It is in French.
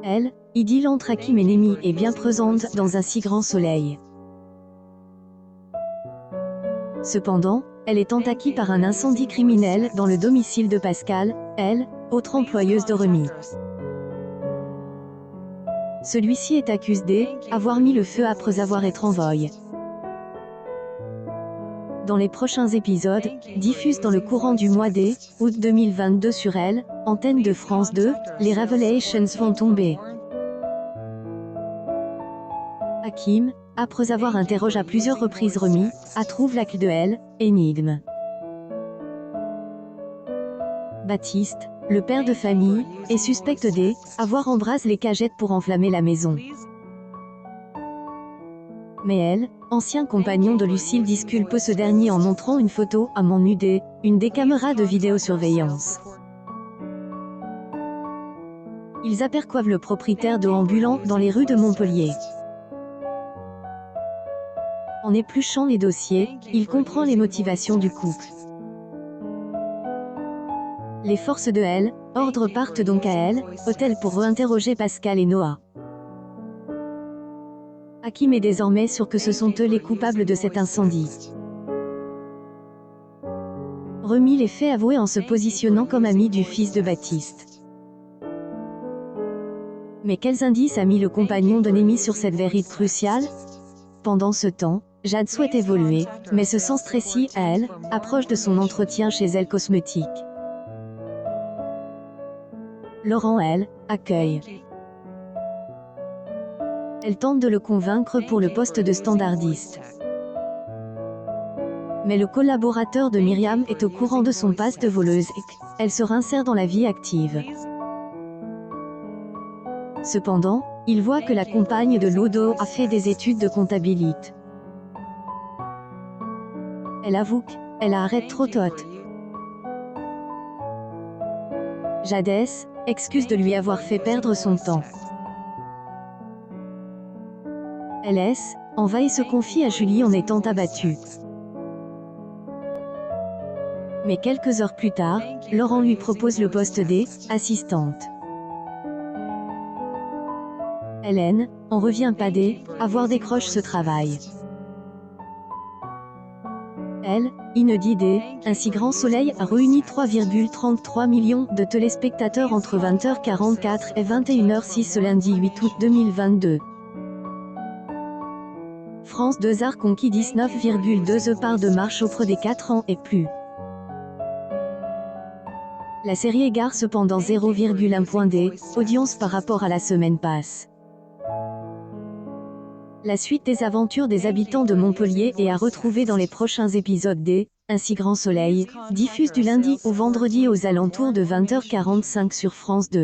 Elle, idylle entre Hakim et Nemi est bien présente dans un si grand soleil. Cependant, elle est entakée par un incendie criminel dans le domicile de Pascal, elle, autre employeuse de Remy. Celui-ci est accusé d'avoir mis le feu après avoir été envoyé. Dans les prochains épisodes, diffusés dans le courant du mois d'août 2022 sur Elle, antenne de France 2, les révélations vont tomber. Hakim, après avoir interrogé à plusieurs reprises Remy, trouve la clé de Elle, énigme. Baptiste, le père de famille, est suspecté d'avoir embrasé les cagettes pour enflammer la maison. Mais elle, ancien compagnon de Lucille, disculpe ce dernier en montrant une photo à mon UD, une des caméras de vidéosurveillance. Ils aperçoivent le propriétaire de ambulant dans les rues de Montpellier. En épluchant les dossiers, il comprend les motivations du couple. Les forces de Elle, ordre partent donc à Elle, hôtel pour réinterroger Pascal et Noah. Hakim est désormais sûr que ce sont eux les coupables de cet incendie. Remy les fait avouer en se positionnant comme ami du fils de Baptiste. Mais quels indices a mis le compagnon de Nemi sur cette vérité cruciale? Pendant ce temps, Jade souhaite évoluer, mais se sent stressée à Elle, approche de son entretien chez Elle Cosmétique. Laurent, elle, accueille. Elle tente de le convaincre pour le poste de standardiste. Mais le collaborateur de Myriam est au courant de son passé de voleuse et qu'elle se réinsère dans la vie active. Cependant, il voit que la compagne de Lodo a fait des études de comptabilité. Elle avoue qu'elle arrête trop tôt. Jade excuse de lui avoir fait perdre son temps. Elle en va et se confie à Julie en étant abattue. Mais quelques heures plus tard, Laurent lui propose le poste d'assistante. Hélène en revient pas d'avoir décroché ce travail. Elle, inaudible, un si grand soleil a réuni 3,33 millions de téléspectateurs entre 20h44 et 21h06 ce lundi 8 août 2022. France 2 a conquis 19,2 parts de marche auprès des 4 ans et plus. La série égare cependant 0,1 point d'audience par rapport à la semaine passe. La suite des aventures des habitants de Montpellier est à retrouver dans les prochains épisodes d'Un si grand soleil, diffuse du lundi au vendredi aux alentours de 20h45 sur France 2.